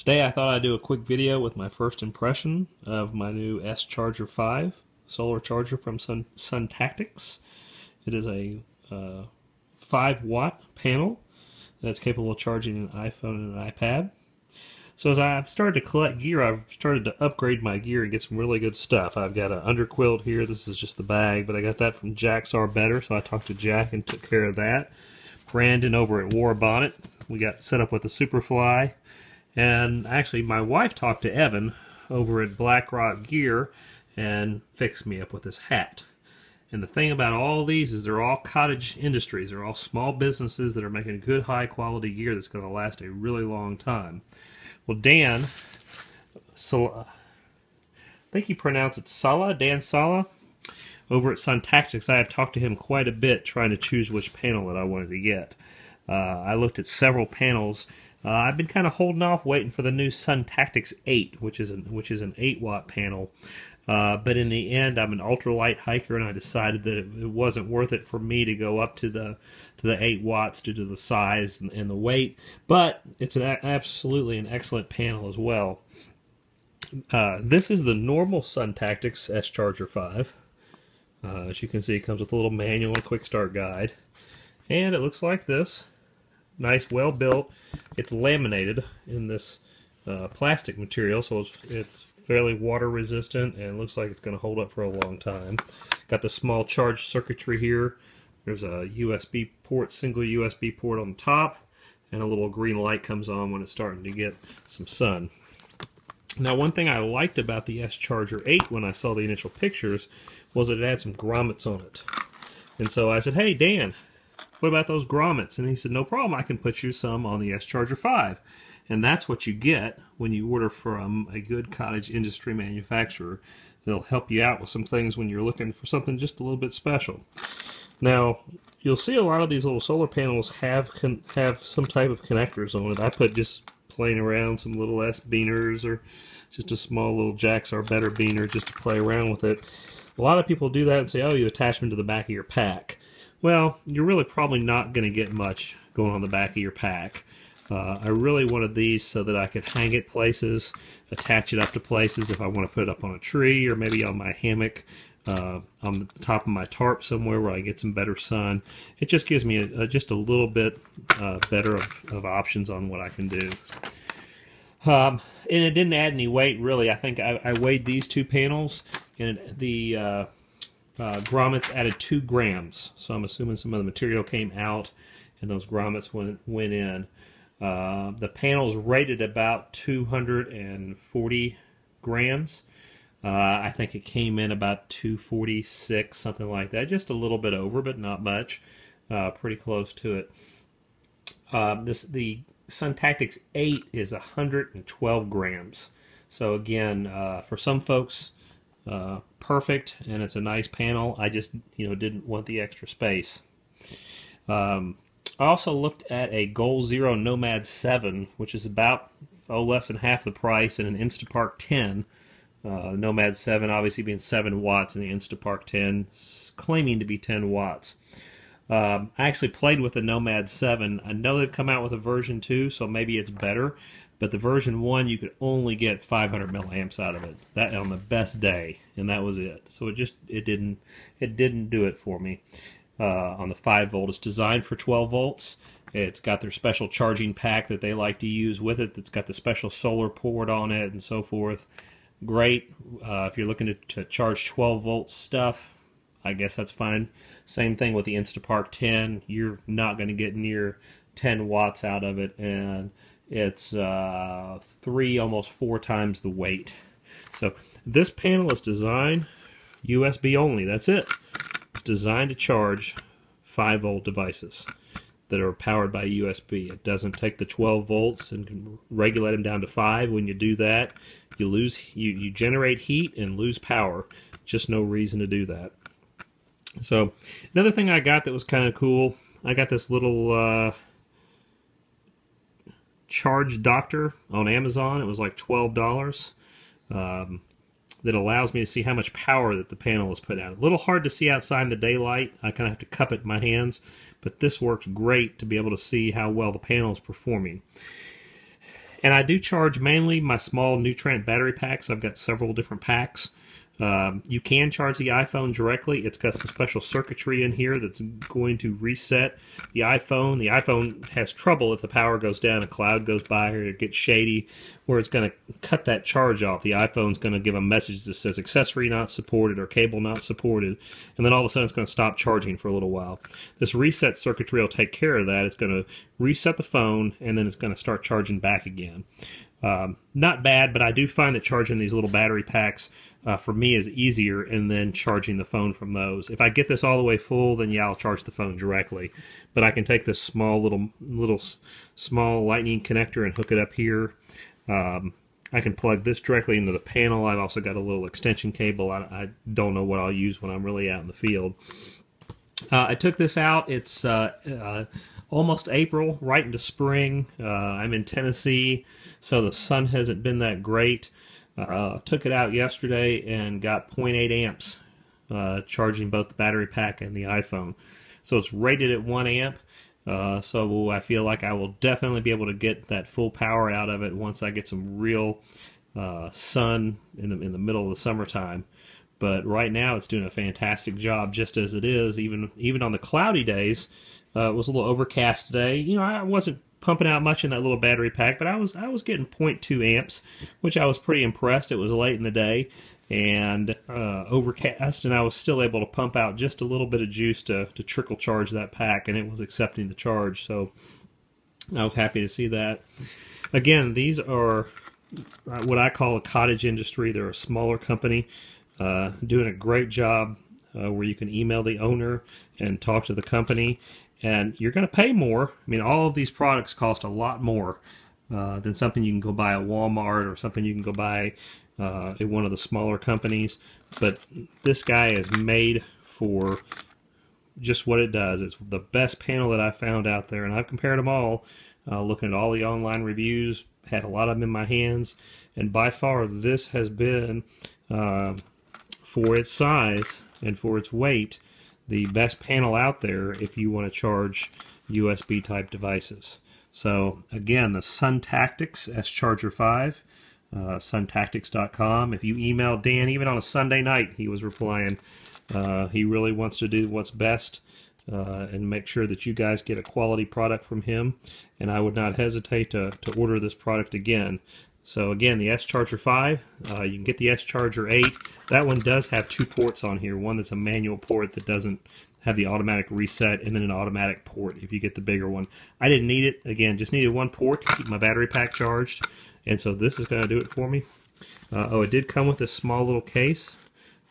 Today I thought I'd do a quick video with my first impression of my new sCharger-5 solar charger from Suntactics. It is a 5-watt panel that's capable of charging an iPhone and an iPad. So as I've started to collect gear, I've started to upgrade my gear and get some really good stuff. I've got an underquilt here. This is just the bag, but I got that from Jack's Are Better, so I talked to Jack and took care of that. Brandon over at War Bonnet, we got set up with the Superfly. And actually, my wife talked to Evan over at Black Rock Gear and fixed me up with this hat. And the thing about all these is they're all cottage industries. They're all small businesses that are making good, high-quality gear that's going to last a really long time. Well, Dan, I think you pronounce it Sala, Dan Sala, over at Suntactics. I have talked to him quite a bit trying to choose which panel that I wanted to get. I looked at several panels. I've been kind of holding off waiting for the new Suntactics 8, which is an 8-watt panel. But in the end, I'm an ultralight hiker, and I decided that it wasn't worth it for me to go up to the 8 watts due to the size and the weight. But it's absolutely an excellent panel as well. This is the normal Suntactics sCharger-5. As you can see, it comes with a little manual and quick start guide. And it looks like this. Nice, well built. It's laminated in this plastic material, so it's fairly water resistant, and it looks like it's going to hold up for a long time. Got the small charge circuitry here. There's a USB port, single USB port on the top, and a little green light comes on when it's starting to get some sun. Now, one thing I liked about the sCharger 8 when I saw the initial pictures was that it had some grommets on it. And so I said, hey, Dan, what about those grommets? And he said, no problem, I can put you some on the sCharger-5. And that's what you get when you order from a good cottage industry manufacturer. They'll help you out with some things when you're looking for something just a little bit special. Now, you'll see a lot of these little solar panels have some type of connectors on it. I put just playing around some little S-beaners or just a small little Jack's Are Better beaner just to play around with it. A lot of people do that and say, oh, you attach them to the back of your pack. Well, you're really probably not going to get much going on the back of your pack. I really wanted these so that I could hang it places, attach it up to places if I want to put it up on a tree or maybe on my hammock, on the top of my tarp somewhere where I get some better sun. It just gives me just a little bit better of options on what I can do. And it didn't add any weight, really. I think I weighed these two panels, and the grommets added 2 grams. So I'm assuming some of the material came out and those grommets went in. The panel's rated about 240 grams. I think it came in about 246, something like that. Just a little bit over, but not much. Pretty close to it. The Suntactics 8 is 112 grams. So again, for some folks, perfect, and it's a nice panel. I just didn't want the extra space. I also looked at a Goal Zero Nomad 7, which is about less than half the price, and an Instapark 10. Nomad 7 obviously being 7 watts, and the Instapark 10 claiming to be 10 watts. I actually played with the Nomad 7. I know they've come out with a version 2, so maybe it's better. But the version 1, you could only get 500 milliamps out of it. That on the best day, and that was it. So it didn't do it for me. On the 5 volt, it's designed for 12 volts. It's got their special charging pack that they like to use with it. It's got the special solar port on it and so forth. Great. If you're looking to charge 12 volt stuff, I guess that's fine. Same thing with the Instapark 10. You're not going to get near 10 watts out of it, and it's 3, almost 4 times the weight. So this panel is designed USB only. That's it. It's designed to charge 5 volt devices that are powered by USB. It doesn't take the 12 volts and can regulate them down to 5. When you do that, you generate heat and lose power. Just no reason to do that. So another thing I got that was kind of cool, I got this little charge doctor on Amazon. It was like $12. That allows me to see how much power that the panel is put out. A little hard to see outside in the daylight. I kind of have to cup it in my hands, but this works great to be able to see how well the panel is performing. And I do charge mainly my small Nutrient battery packs. I've got several different packs. You can charge the iPhone directly. It's got some special circuitry in here that's going to reset the iPhone. The iPhone has trouble if the power goes down, a cloud goes by, or it gets shady, where it's going to cut that charge off. The iPhone's going to give a message that says accessory not supported or cable not supported, and then all of a sudden it's going to stop charging for a little while. This reset circuitry will take care of that. It's going to reset the phone, and then it's going to start charging back again. Not bad, but I do find that charging these little battery packs for me is easier, and then charging the phone from those. If I get this all the way full, then yeah, I'll charge the phone directly. But I can take this small small lightning connector and hook it up here. I can plug this directly into the panel. I've also got a little extension cable. I don't know what I'll use when I'm really out in the field. I took this out. It's almost April, right into spring. I'm in Tennessee, so the sun hasn't been that great. Took it out yesterday and got 0.8 amps charging both the battery pack and the iPhone. So it's rated at 1 amp. So I feel like I will definitely be able to get that full power out of it once I get some real sun in the middle of the summertime. But right now it's doing a fantastic job just as it is. Even on the cloudy days, it was a little overcast today. You know, I wasn't pumping out much in that little battery pack, but I was getting 0.2 amps, which I was pretty impressed. It was late in the day and overcast, and I was still able to pump out just a little bit of juice to trickle charge that pack, and it was accepting the charge. So I was happy to see that. Again, these are what I call a cottage industry. They're a smaller company doing a great job where you can email the owner and talk to the company, and you're going to pay more. I mean, all of these products cost a lot more than something you can go buy at Walmart or something you can go buy at one of the smaller companies. But this guy is made for just what it does. It's the best panel that I found out there, and I've compared them all, looking at all the online reviews, had a lot of them in my hands, and by far this has been, for its size and for its weight, the best panel out there if you want to charge USB type devices. So again, the Suntactics sCharger-5, Suntactics.com. If you email Dan, even on a Sunday night, he was replying. He really wants to do what's best and make sure that you guys get a quality product from him, and I would not hesitate to order this product again. So again, the sCharger-5, you can get the sCharger-8. That one does have 2 ports on here. One that's a manual port that doesn't have the automatic reset, and then an automatic port if you get the bigger one. I didn't need it. Again, just needed 1 port to keep my battery pack charged, and so this is going to do it for me. Oh, it did come with this small little case.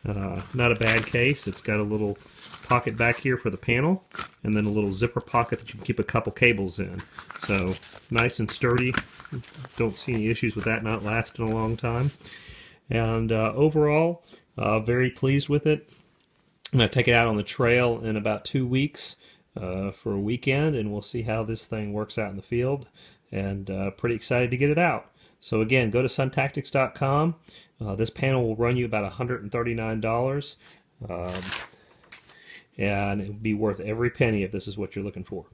Not a bad case. It's got a little pocket back here for the panel, and then a little zipper pocket that you can keep a couple cables in. So nice and sturdy. Don't see any issues with that not lasting a long time. And overall, very pleased with it. I'm going to take it out on the trail in about 2 weeks for a weekend, and we'll see how this thing works out in the field. And pretty excited to get it out. So again, go to Suntactics.com. This panel will run you about $139, and it will be worth every penny if this is what you're looking for.